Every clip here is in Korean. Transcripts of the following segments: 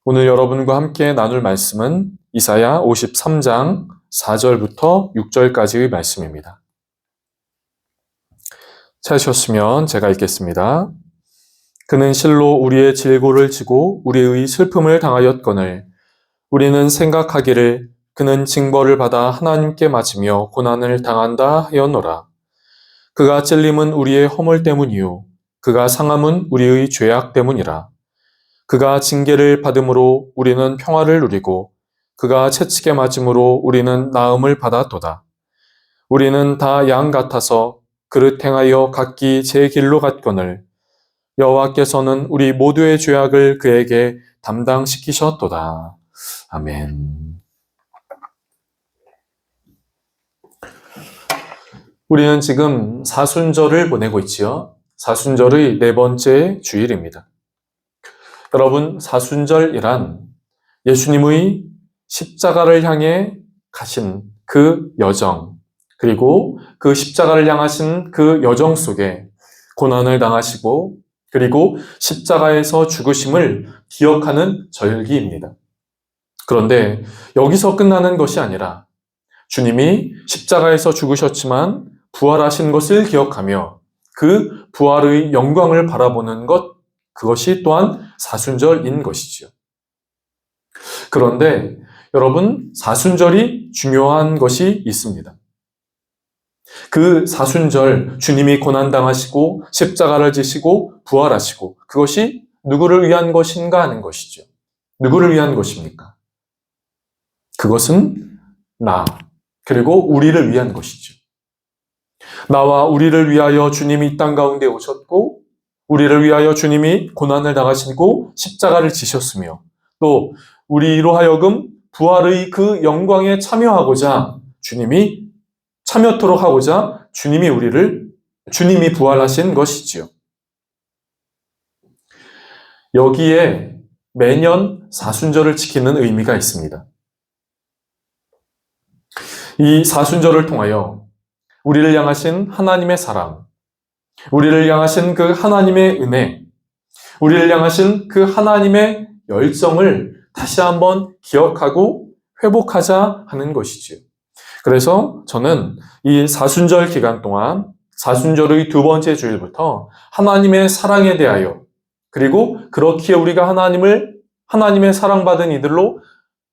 오늘 여러분과 함께 나눌 말씀은 이사야 53장 4절부터 6절까지의 말씀입니다. 찾으셨으면 제가 읽겠습니다. 그는 실로 우리의 질고를 지고 우리의 슬픔을 당하였거늘 우리는 생각하기를 그는 징벌을 받아 하나님께 맞으며 고난을 당한다 하였노라. 그가 찔림은 우리의 허물 때문이요 그가 상함은 우리의 죄악 때문이라. 그가 징계를 받음으로 우리는 평화를 누리고 그가 채찍에 맞음으로 우리는 나음을 받았도다. 우리는 다 양 같아서 그릇 행하여 각기 제 길로 갔거늘 여호와께서는 우리 모두의 죄악을 그에게 담당시키셨도다. 아멘. 우리는 지금 사순절을 보내고 있지요. 사순절의 네 번째 주일입니다. 여러분, 사순절이란 예수님의 십자가를 향해 가신 그 여정, 그리고 그 십자가를 향하신 그 여정 속에 고난을 당하시고, 그리고 십자가에서 죽으심을 기억하는 절기입니다. 그런데 여기서 끝나는 것이 아니라 주님이 십자가에서 죽으셨지만 부활하신 것을 기억하며 그 부활의 영광을 바라보는 것, 그것이 또한 사순절인 것이지요. 그런데 여러분, 사순절이 중요한 것이 있습니다. 그 사순절, 주님이 고난당하시고 십자가를 지시고 부활하시고 그것이 누구를 위한 것인가 하는 것이죠. 누구를 위한 것입니까? 그것은 나, 그리고 우리를 위한 것이죠. 나와 우리를 위하여 주님이 이 땅 가운데 오셨고 우리를 위하여 주님이 고난을 당하시고 십자가를 지셨으며 또 우리로 하여금 부활의 그 영광에 참여하고자 주님이 참여토록 하고자 주님이 부활하신 것이지요. 여기에 매년 사순절을 지키는 의미가 있습니다. 이 사순절을 통하여 우리를 향하신 하나님의 사랑, 우리를 향하신 그 하나님의 은혜, 우리를 향하신 그 하나님의 열정을 다시 한번 기억하고 회복하자 하는 것이지요. 그래서 저는 이 사순절 기간 동안 사순절의 두 번째 주일부터 하나님의 사랑에 대하여 그리고 그렇기에 우리가 하나님의 사랑받은 이들로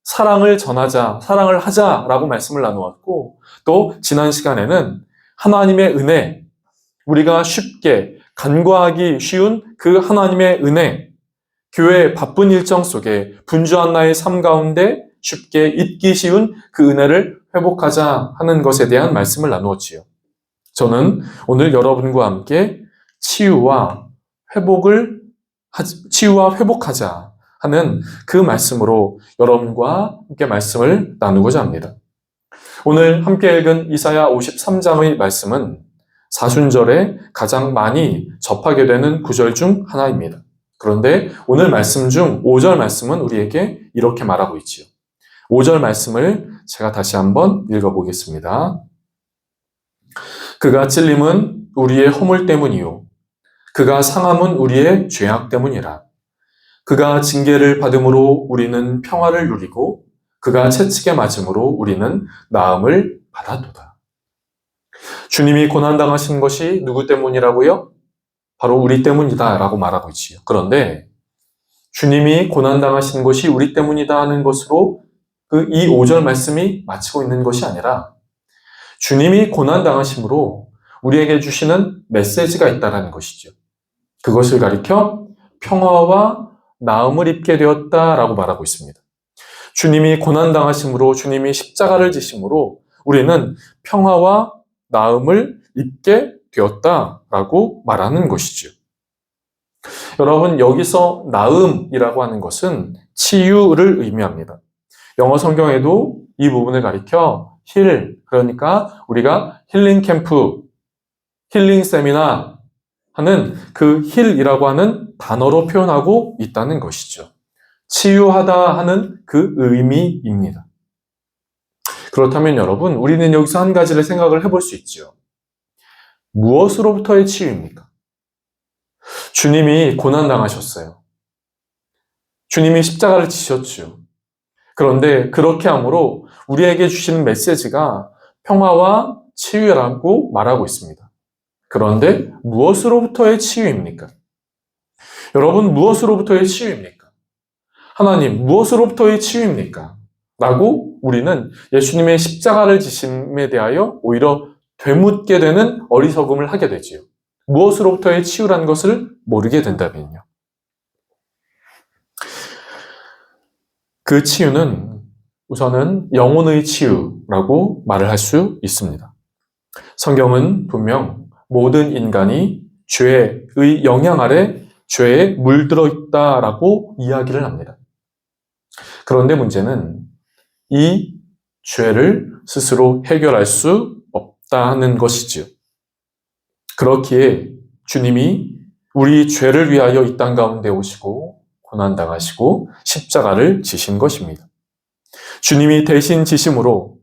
사랑을 전하자, 사랑을 하자라고 말씀을 나누었고 또 지난 시간에는 하나님의 은혜, 우리가 쉽게 간과하기 쉬운 그 하나님의 은혜, 교회의 바쁜 일정 속에 분주한 나의 삶 가운데 쉽게 잊기 쉬운 그 은혜를 회복하자 하는 것에 대한 말씀을 나누었지요. 저는 오늘 여러분과 함께 치유와 회복하자 하는 그 말씀으로 여러분과 함께 말씀을 나누고자 합니다. 오늘 함께 읽은 이사야 53장의 말씀은 사순절에 가장 많이 접하게 되는 구절 중 하나입니다. 그런데 오늘 말씀 중 5절 말씀은 우리에게 이렇게 말하고 있지요. 5절 말씀을 제가 다시 한번 읽어보겠습니다. 그가 찔림은 우리의 허물 때문이요 그가 상함은 우리의 죄악 때문이라. 그가 징계를 받음으로 우리는 평화를 누리고 그가 채찍에 맞음으로 우리는 나음을 받았도다. 주님이 고난당하신 것이 누구 때문이라고요? 바로 우리 때문이다 라고 말하고 있지요. 그런데 주님이 고난당하신 것이 우리 때문이다 하는 것으로 이 5절 말씀이 마치고 있는 것이 아니라 주님이 고난당하심으로 우리에게 주시는 메시지가 있다는 것이죠. 그것을 가리켜 평화와 나음을 입게 되었다라고 말하고 있습니다. 주님이 고난당하심으로 주님이 십자가를 지심으로 우리는 평화와 나음을 입게 되었다라고 말하는 것이죠. 여러분, 여기서 나음이라고 하는 것은 치유를 의미합니다. 영어 성경에도 이 부분을 가리켜 그러니까 우리가 힐링 캠프, 힐링 세미나 하는 그 힐이라고 하는 단어로 표현하고 있다는 것이죠. 치유하다 하는 그 의미입니다. 그렇다면 여러분, 우리는 여기서 한 가지를 생각을 해볼 수 있죠. 무엇으로부터의 치유입니까? 주님이 고난당하셨어요. 주님이 십자가를 지셨죠. 그런데 그렇게 함으로 우리에게 주시는 메시지가 평화와 치유라고 말하고 있습니다. 그런데 무엇으로부터의 치유입니까? 여러분, 무엇으로부터의 치유입니까? 하나님, 무엇으로부터의 치유입니까? 라고 우리는 예수님의 십자가를 지심에 대하여 오히려 되묻게 되는 어리석음을 하게 되지요. 무엇으로부터의 치유라는 것을 모르게 된다면요. 그 치유는 우선은 영혼의 치유라고 말을 할 수 있습니다. 성경은 분명 모든 인간이 죄의 영향 아래 죄에 물들어 있다라고 이야기를 합니다. 그런데 문제는 이 죄를 스스로 해결할 수 없다는 것이지요. 그렇기에 주님이 우리 죄를 위하여 이 땅 가운데 오시고 고난당하시고 십자가를 지신 것입니다. 주님이 대신 지심으로,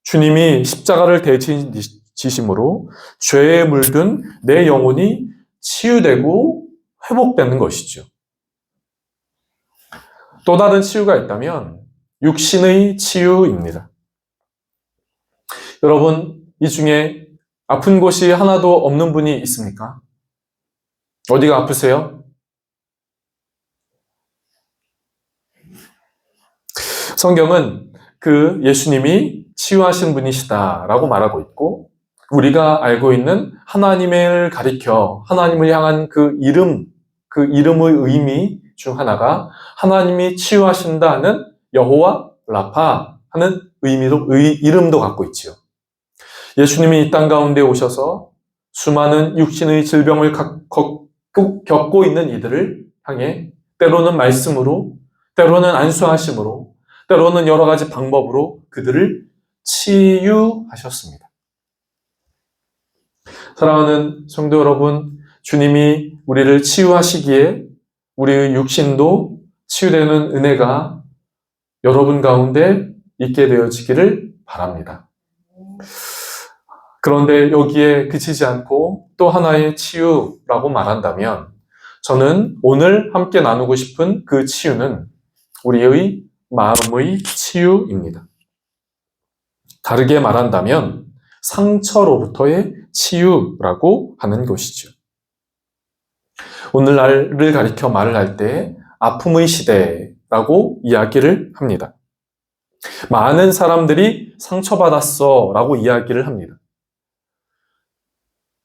주님이 십자가를 대신 지심으로 죄에 물든 내 영혼이 치유되고 회복되는 것이죠. 또 다른 치유가 있다면 육신의 치유입니다. 여러분, 이 중에 아픈 곳이 하나도 없는 분이 있습니까? 어디가 아프세요? 성경은 그 예수님이 치유하신 분이시다라고 말하고 있고, 우리가 알고 있는 하나님을 가리켜 하나님을 향한 그 이름의 의미 중 하나가 하나님이 치유하신다는 여호와 라파 하는 이름도 갖고 있지요. 예수님이 이 땅 가운데 오셔서 수많은 육신의 질병을 겪고 있는 이들을 향해 때로는 말씀으로, 때로는 안수하심으로, 때로는 여러 가지 방법으로 그들을 치유하셨습니다. 사랑하는 성도 여러분, 주님이 우리를 치유하시기에 우리의 육신도 치유되는 은혜가 여러분 가운데 있게 되어지기를 바랍니다. 그런데 여기에 그치지 않고 또 하나의 치유라고 말한다면 저는 오늘 함께 나누고 싶은 그 치유는 우리의 마음의 치유입니다. 다르게 말한다면 상처로부터의 치유라고 하는 것이죠. 오늘날을 가리켜 말을 할 때 아픔의 시대라고 이야기를 합니다. 많은 사람들이 상처받았어 라고 이야기를 합니다.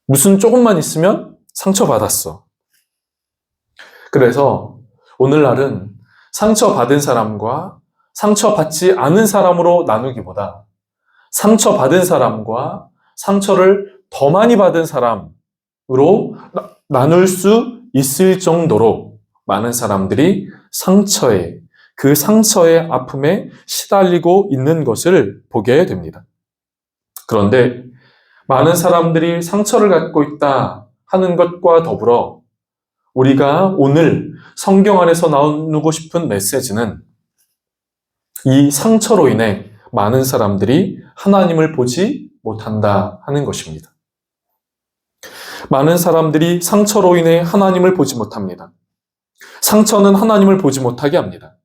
무슨 조금만 있으면 상처받았어. 그래서 오늘날은 상처받은 사람과 상처받지 않은 사람으로 나누기보다 상처받은 사람과 상처를 더 많이 받은 사람으로 나눌 수 있을 정도로 많은 사람들이 그 상처의 아픔에 시달리고 있는 것을 보게 됩니다. 그런데 많은 사람들이 상처를 갖고 있다 하는 것과 더불어 우리가 오늘 성경 안에서 나누고 싶은 메시지는 이 상처로 인해 많은 사람들이 하나님을 보지 못한다 하는 것입니다. 많은 사람들이 상처로 인해 하나님을 보지 못합니다. 상처는 하나님을 보지 못하게 합니다.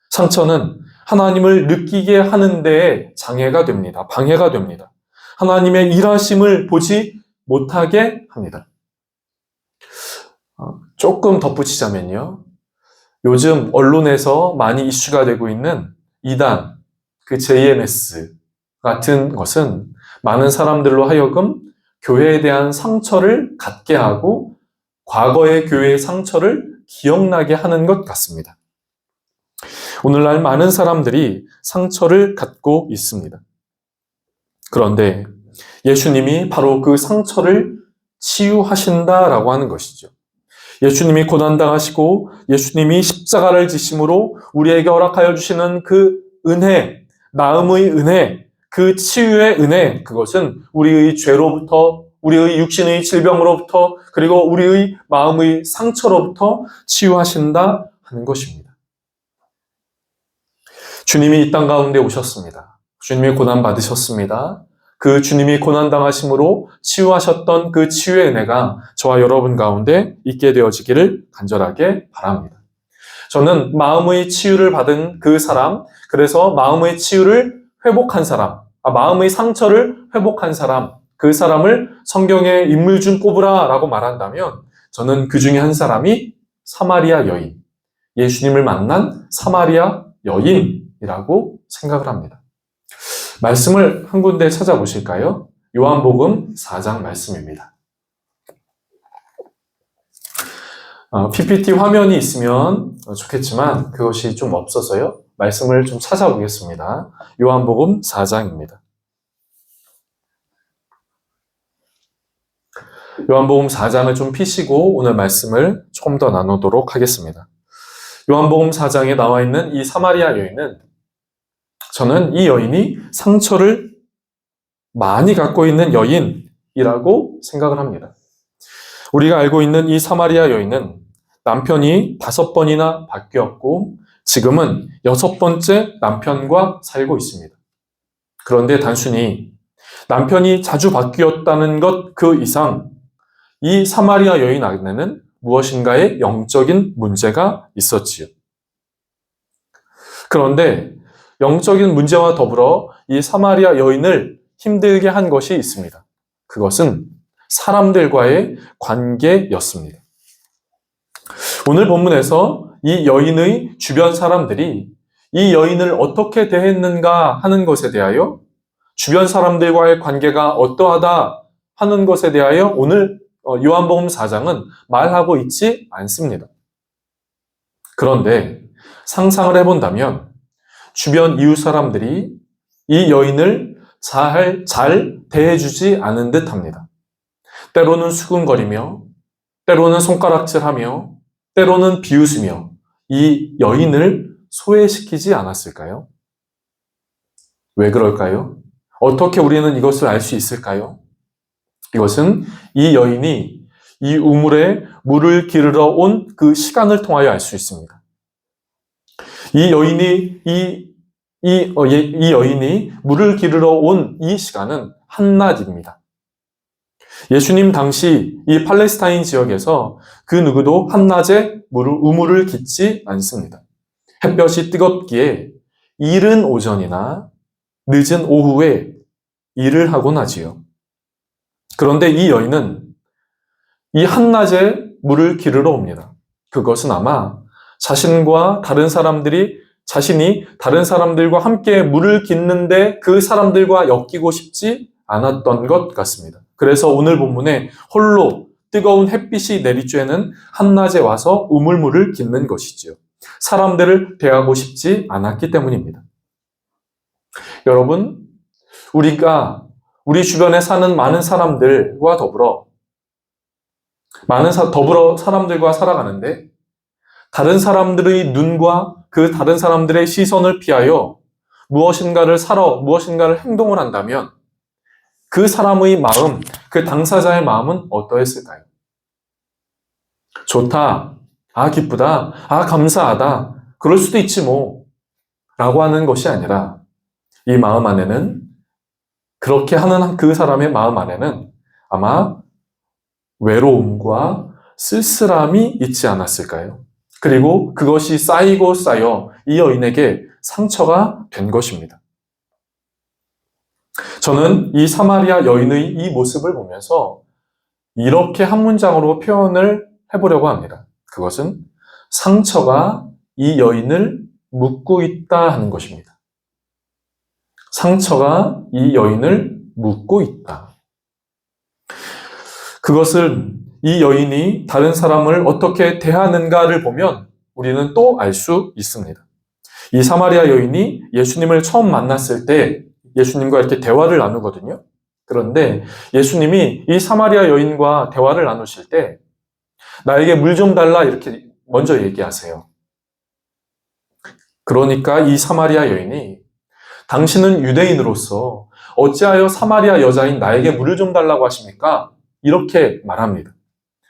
상처는 하나님을 느끼게 하는 데에 장애가 됩니다. 방해가 됩니다. 하나님의 일하심을 보지 못하게 합니다. 조금 덧붙이자면요. 요즘 언론에서 많이 이슈가 되고 있는 이단, 그 JMS 같은 것은 많은 사람들로 하여금 교회에 대한 상처를 갖게 하고 과거의 교회의 상처를 기억나게 하는 것 같습니다. 오늘날 많은 사람들이 상처를 갖고 있습니다. 그런데 예수님이 바로 그 상처를 치유하신다라고 하는 것이죠. 예수님이 고난당하시고 예수님이 십자가를 지심으로 우리에게 허락하여 주시는 그 은혜, 나음의 은혜, 그 치유의 은혜, 그것은 우리의 죄로부터, 우리의 육신의 질병으로부터, 그리고 우리의 마음의 상처로부터 치유하신다 하는 것입니다. 주님이 이 땅 가운데 오셨습니다. 주님이 고난받으셨습니다. 그 주님이 고난당하심으로 치유하셨던 그 치유의 은혜가 저와 여러분 가운데 있게 되어지기를 간절하게 바랍니다. 저는 마음의 치유를 받은 그 사람, 그래서 마음의 치유를 회복한 사람, 마음의 상처를 회복한 사람, 그 사람을 성경에 인물 중 꼽으라 라고 말한다면 저는 그 중에 한 사람이 사마리아 여인, 예수님을 만난 사마리아 여인이라고 생각을 합니다. 말씀을 한 군데 찾아보실까요? 요한복음 4장 말씀입니다. PPT 화면이 있으면 좋겠지만 그것이 좀 없어서요. 말씀을 좀 찾아보겠습니다. 요한복음 4장입니다. 요한복음 4장을 좀 피시고 오늘 말씀을 조금 더 나누도록 하겠습니다. 요한복음 4장에 나와 있는 이 사마리아 여인은 저는 이 여인이 상처를 많이 갖고 있는 여인이라고 생각을 합니다. 우리가 알고 있는 이 사마리아 여인은 남편이 5번이나 바뀌었고 지금은 6번째 남편과 살고 있습니다. 그런데 단순히 남편이 자주 바뀌었다는 것 그 이상 이 사마리아 여인 안에는 무엇인가의 영적인 문제가 있었지요. 그런데 영적인 문제와 더불어 이 사마리아 여인을 힘들게 한 것이 있습니다. 그것은 사람들과의 관계였습니다. 오늘 본문에서 이 여인의 주변 사람들이 이 여인을 어떻게 대했는가 하는 것에 대하여 주변 사람들과의 관계가 어떠하다 하는 것에 대하여 오늘 요한복음 4장은 말하고 있지 않습니다. 그런데 상상을 해본다면 주변 이웃 사람들이 이 여인을 잘 대해주지 않은 듯 합니다. 때로는 수근거리며 때로는 손가락질하며 때로는 비웃으며 이 여인을 소외시키지 않았을까요? 왜 그럴까요? 어떻게 우리는 이것을 알 수 있을까요? 이것은 이 여인이 이 우물에 물을 기르러 온 그 시간을 통하여 알 수 있습니다. 이 여인이 물을 기르러 온 이 시간은 한낮입니다. 예수님 당시 이 팔레스타인 지역에서 그 누구도 한낮에 우물을 깃지 않습니다. 햇볕이 뜨겁기에 이른 오전이나 늦은 오후에 일을 하곤 하지요. 그런데 이 여인은 이 한낮에 물을 기르러 옵니다. 그것은 아마 자신이 다른 사람들과 함께 물을 깃는데 그 사람들과 엮이고 싶지 않았던 것 같습니다. 그래서 오늘 본문에 홀로 뜨거운 햇빛이 내리쬐는 한낮에 와서 우물물을 깃는 것이지요. 사람들을 대하고 싶지 않았기 때문입니다. 여러분, 우리가 우리 주변에 사는 많은 사람들과 더불어 사람들과 살아가는데 다른 사람들의 눈과 그 다른 사람들의 시선을 피하여 무엇인가를 행동을 한다면 그 사람의 마음, 그 당사자의 마음은 어떠했을까요? 좋다, 기쁘다, 감사하다, 그럴 수도 있지 뭐 라고 하는 것이 아니라 이 마음 안에는 그렇게 하는 그 사람의 마음 안에는 아마 외로움과 쓸쓸함이 있지 않았을까요? 그리고 그것이 쌓이고 쌓여 이 여인에게 상처가 된 것입니다. 저는 이 사마리아 여인의 이 모습을 보면서 이렇게 한 문장으로 표현을 해보려고 합니다. 그것은 상처가 이 여인을 묶고 있다 하는 것입니다. 상처가 이 여인을 묶고 있다. 그것은 이 여인이 다른 사람을 어떻게 대하는가를 보면 우리는 또 알 수 있습니다. 이 사마리아 여인이 예수님을 처음 만났을 때 예수님과 이렇게 대화를 나누거든요. 그런데 예수님이 이 사마리아 여인과 대화를 나누실 때 나에게 물 좀 달라 이렇게 먼저 얘기하세요. 그러니까 이 사마리아 여인이 당신은 유대인으로서 어찌하여 사마리아 여자인 나에게 물을 좀 달라고 하십니까? 이렇게 말합니다.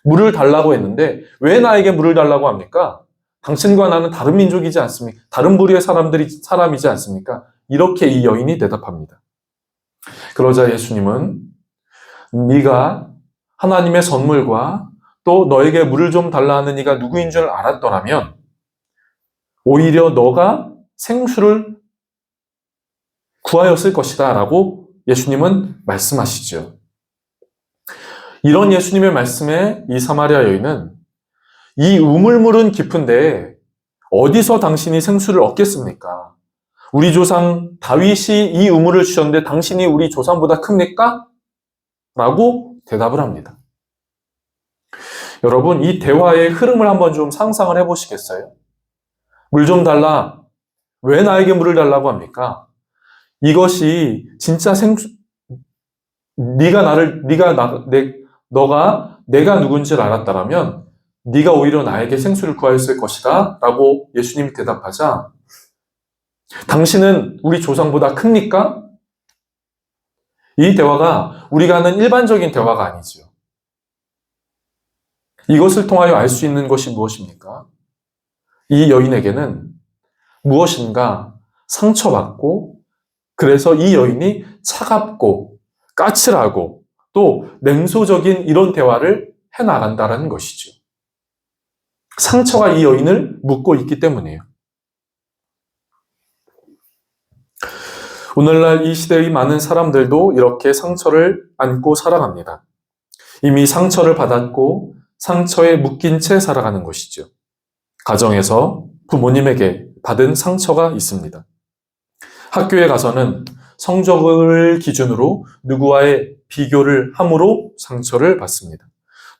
물을 달라고 했는데 왜 나에게 물을 달라고 합니까? 당신과 나는 다른 민족이지 않습니까? 다른 부류의 사람이지 않습니까? 이렇게 이 여인이 대답합니다. 그러자 예수님은 네가 하나님의 선물과 또 너에게 물을 좀 달라 하는 이가 누구인 줄 알았더라면 오히려 너가 생수를 구하였을 것이다 라고 예수님은 말씀하시죠. 이런 예수님의 말씀에 이 사마리아 여인은 이 우물물은 깊은데 어디서 당신이 생수를 얻겠습니까? 우리 조상 다윗이 이 우물을 주셨는데 당신이 우리 조상보다 큽니까? 라고 대답을 합니다. 여러분, 이 대화의 흐름을 한번 좀 상상을 해보시겠어요? 물 좀 달라. 왜 나에게 물을 달라고 합니까? 이것이 진짜 너가 내가 누군지를 알았다라면 네가 오히려 나에게 생수를 구하였을 것이다 라고 예수님이 대답하자 당신은 우리 조상보다 큽니까? 이 대화가 우리가 하는 일반적인 대화가 아니죠. 이것을 통하여 알 수 있는 것이 무엇입니까? 이 여인에게는 무엇인가 상처받고 그래서 이 여인이 차갑고 까칠하고 또 냉소적인 이런 대화를 해나간다는 것이죠. 상처가 이 여인을 묶고 있기 때문이에요. 오늘날 이 시대의 많은 사람들도 이렇게 상처를 안고 살아갑니다. 이미 상처를 받았고 상처에 묶인 채 살아가는 것이죠. 가정에서 부모님에게 받은 상처가 있습니다. 학교에 가서는 성적을 기준으로 누구와의 비교를 함으로 상처를 받습니다.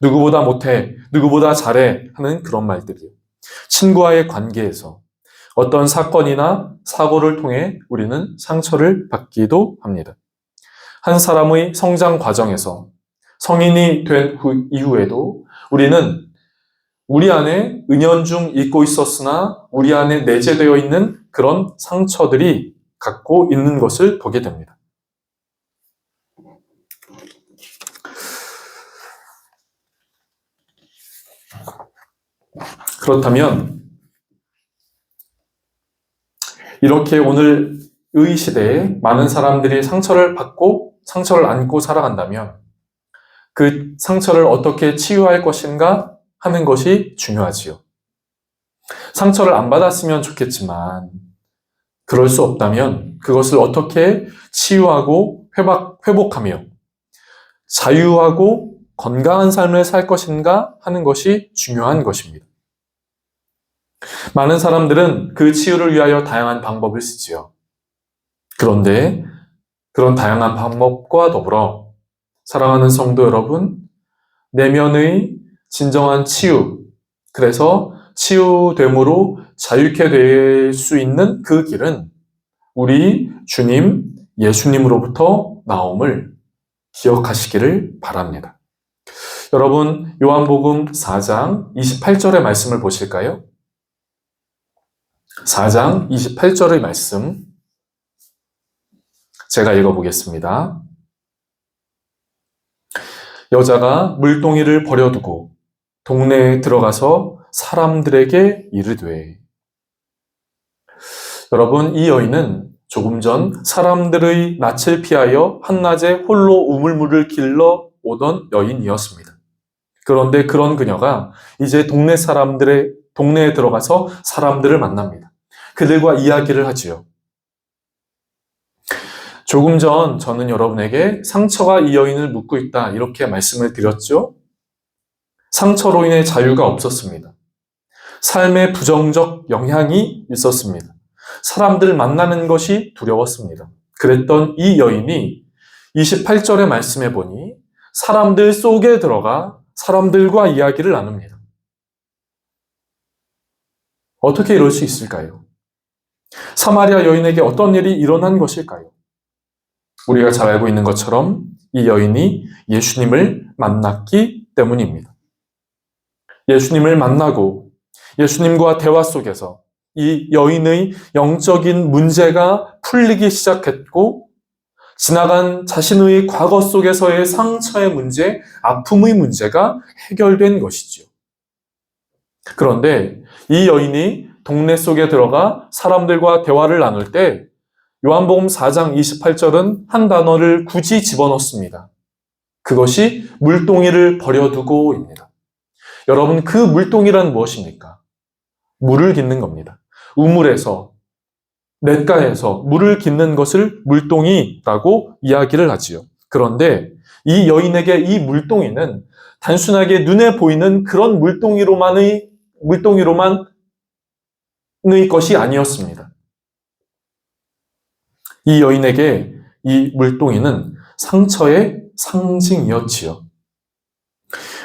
누구보다 못해, 누구보다 잘해 하는 그런 말들이요. 친구와의 관계에서 어떤 사건이나 사고를 통해 우리는 상처를 받기도 합니다. 한 사람의 성장 과정에서 성인이 된 이후에도 우리는 우리 안에 은연중 잊고 있었으나 우리 안에 내재되어 있는 그런 상처들이 갖고 있는 것을 보게 됩니다. 그렇다면 이렇게 오늘의 시대에 많은 사람들이 상처를 받고 상처를 안고 살아간다면 그 상처를 어떻게 치유할 것인가 하는 것이 중요하지요. 상처를 안 받았으면 좋겠지만 그럴 수 없다면 그것을 어떻게 치유하고 회복하며 자유하고 건강한 삶을 살 것인가 하는 것이 중요한 것입니다. 많은 사람들은 그 치유를 위하여 다양한 방법을 쓰지요. 그런데 그런 다양한 방법과 더불어 사랑하는 성도 여러분, 내면의 진정한 치유, 그래서 치유됨으로 자유케 될 수 있는 그 길은 우리 주님 예수님으로부터 나옴을 기억하시기를 바랍니다. 여러분, 요한복음 4장 28절의 말씀을 보실까요? 4장 28절의 말씀 제가 읽어보겠습니다. 여자가 물동이를 버려두고 동네에 들어가서 사람들에게 이르되 여러분, 이 여인은 조금 전 사람들의 낯을 피하여 한낮에 홀로 우물물을 길러 오던 여인이었습니다. 그런데 그런 그녀가 이제 동네에 들어가서 사람들을 만납니다. 그들과 이야기를 하지요. 조금 전 저는 여러분에게 상처가 이 여인을 묶고 있다 이렇게 말씀을 드렸죠. 상처로 인해 자유가 없었습니다. 삶에 부정적 영향이 있었습니다. 사람들 만나는 것이 두려웠습니다. 그랬던 이 여인이 28절의 말씀에 보니 사람들 속에 들어가 사람들과 이야기를 나눕니다. 어떻게 이럴 수 있을까요? 사마리아 여인에게 어떤 일이 일어난 것일까요? 우리가 잘 알고 있는 것처럼 이 여인이 예수님을 만났기 때문입니다. 예수님을 만나고 예수님과 대화 속에서 이 여인의 영적인 문제가 풀리기 시작했고 지나간 자신의 과거 속에서의 상처의 문제, 아픔의 문제가 해결된 것이지요. 그런데 이 여인이 동네 속에 들어가 사람들과 대화를 나눌 때 요한복음 4장 28절은 한 단어를 굳이 집어넣습니다. 그것이 물동이를 버려두고입니다. 여러분, 그 물동이란 무엇입니까? 물을 깃는 겁니다. 우물에서 냇가에서 물을 깃는 것을 물동이라고 이야기를 하지요. 그런데 이 여인에게 이 물동이는 단순하게 눈에 보이는 그런 물동이로만의 것이 아니었습니다. 이 여인에게 이 물동이는 상처의 상징이었지요.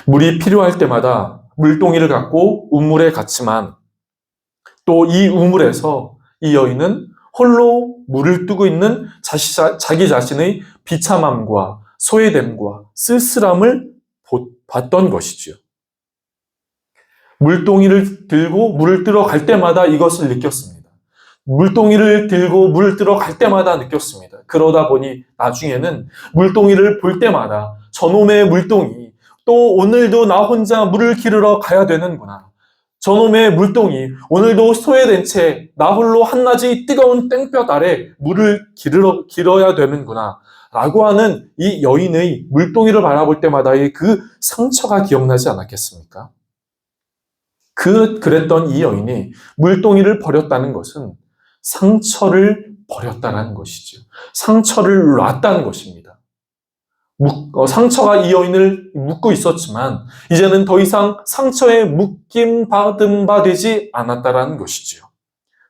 물이 필요할 때마다 물동이를 갖고 우물에 갔지만 또 이 우물에서 이 여인은 홀로 물을 뜨고 있는 자기 자신의 비참함과 소외됨과 쓸쓸함을 봤던 것이지요. 물동이를 들고 물을 뜨러 갈 때마다 이것을 느꼈습니다. 물동이를 들고 물을 뜨러 갈 때마다 느꼈습니다. 그러다 보니 나중에는 물동이를 볼 때마다 저놈의 물동이 또 오늘도 나 혼자 물을 기르러 가야 되는구나. 저놈의 물동이 오늘도 소외된 채 나 홀로 한낮의 뜨거운 땡볕 아래 물을 길어야 되는구나 라고 하는 이 여인의 물동이를 바라볼 때마다의 그 상처가 기억나지 않았겠습니까? 그랬던 이 여인이 물동이를 버렸다는 것은 상처를 버렸다는 것이죠. 상처를 놨다는 것입니다. 상처가 이 여인을 묶고 있었지만 이제는 더 이상 상처에 묶임받은 바 되지 않았다라는 것이지요.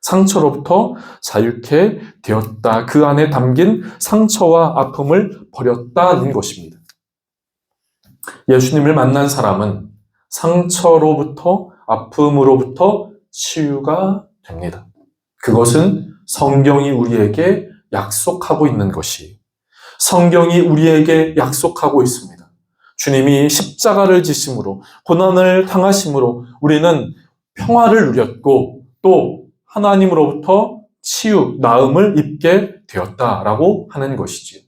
상처로부터 자유케 되었다. 그 안에 담긴 상처와 아픔을 버렸다는 것입니다. 예수님을 만난 사람은 상처로부터 아픔으로부터 치유가 됩니다. 그것은 성경이 우리에게 약속하고 있는 것이 성경이 우리에게 약속하고 있습니다. 주님이 십자가를 지심으로 고난을 당하심으로 우리는 평화를 누렸고 또 하나님으로부터 치유, 나음을 입게 되었다라고 하는 것이지요.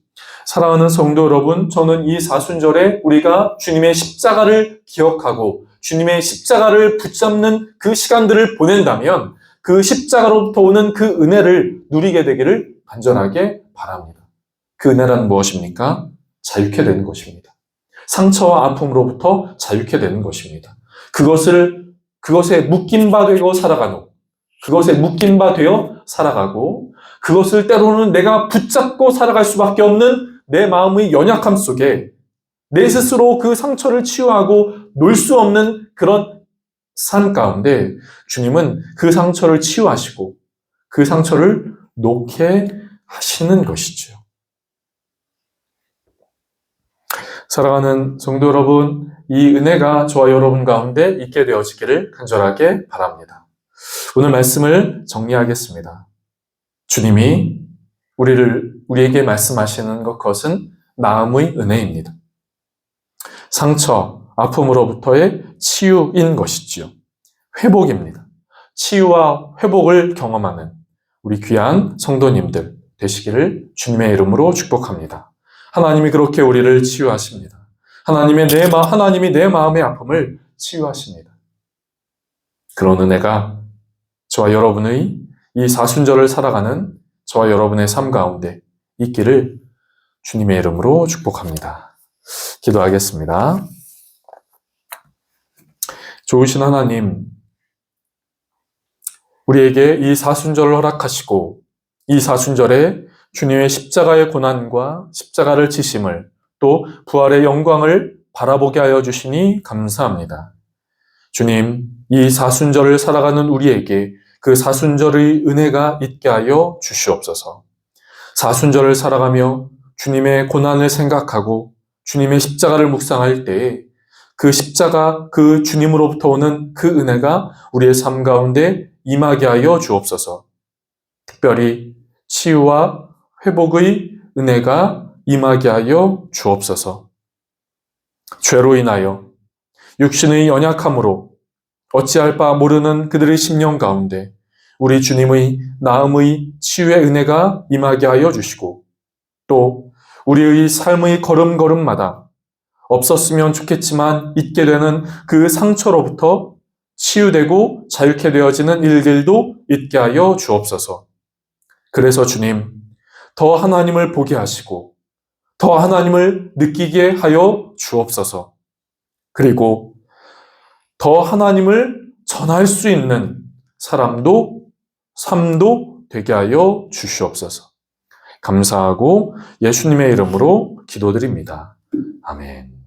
사랑하는 성도 여러분, 저는 이 사순절에 우리가 주님의 십자가를 기억하고 주님의 십자가를 붙잡는 그 시간들을 보낸다면 그 십자가로부터 오는 그 은혜를 누리게 되기를 간절하게 바랍니다. 그 은혜란 무엇입니까? 자유케 되는 것입니다. 상처와 아픔으로부터 자유케 되는 것입니다. 그것에 묶인 바 되고 그것에 묶인 바 되어 살아가고, 그것을 때로는 내가 붙잡고 살아갈 수밖에 없는 내 마음의 연약함 속에 내 스스로 그 상처를 치유하고 놓을 수 없는 그런 삶 가운데 주님은 그 상처를 치유하시고 그 상처를 놓게 하시는 것이죠. 사랑하는 성도 여러분, 이 은혜가 저와 여러분 가운데 있게 되어지기를 간절하게 바랍니다. 오늘 말씀을 정리하겠습니다. 주님이 우리에게 말씀하시는 그것은 나음의 은혜입니다. 상처, 아픔으로부터의 치유인 것이지요. 회복입니다. 치유와 회복을 경험하는 우리 귀한 성도님들 되시기를 주님의 이름으로 축복합니다. 하나님이 그렇게 우리를 치유하십니다. 하나님이 내 마음의 아픔을 치유하십니다. 그런 은혜가 저와 여러분의 이 사순절을 살아가는 저와 여러분의 삶 가운데 있기를 주님의 이름으로 축복합니다. 기도하겠습니다. 좋으신 하나님, 우리에게 이 사순절을 허락하시고 이 사순절에 주님의 십자가의 고난과 십자가를 지심을 또 부활의 영광을 바라보게 하여 주시니 감사합니다. 주님, 이 사순절을 살아가는 우리에게 그 사순절의 은혜가 있게 하여 주시옵소서. 사순절을 살아가며 주님의 고난을 생각하고 주님의 십자가를 묵상할 때에 그 십자가, 그 주님으로부터 오는 그 은혜가 우리의 삶 가운데 임하게 하여 주옵소서. 특별히 치유와 회복의 은혜가 임하게 하여 주옵소서. 죄로 인하여 육신의 연약함으로 어찌할 바 모르는 그들의 심령 가운데 우리 주님의 나음의 치유의 은혜가 임하게 하여 주시고 또 우리의 삶의 걸음걸음마다 없었으면 좋겠지만 있게 되는 그 상처로부터 치유되고 자유케 되어지는 일들도 있게 하여 주옵소서. 그래서 주님, 더 하나님을 보게 하시고 더 하나님을 느끼게 하여 주옵소서. 그리고 더 하나님을 전할 수 있는 사람도 삶도 되게 하여 주시옵소서. 감사하고 예수님의 이름으로 기도드립니다. 아멘.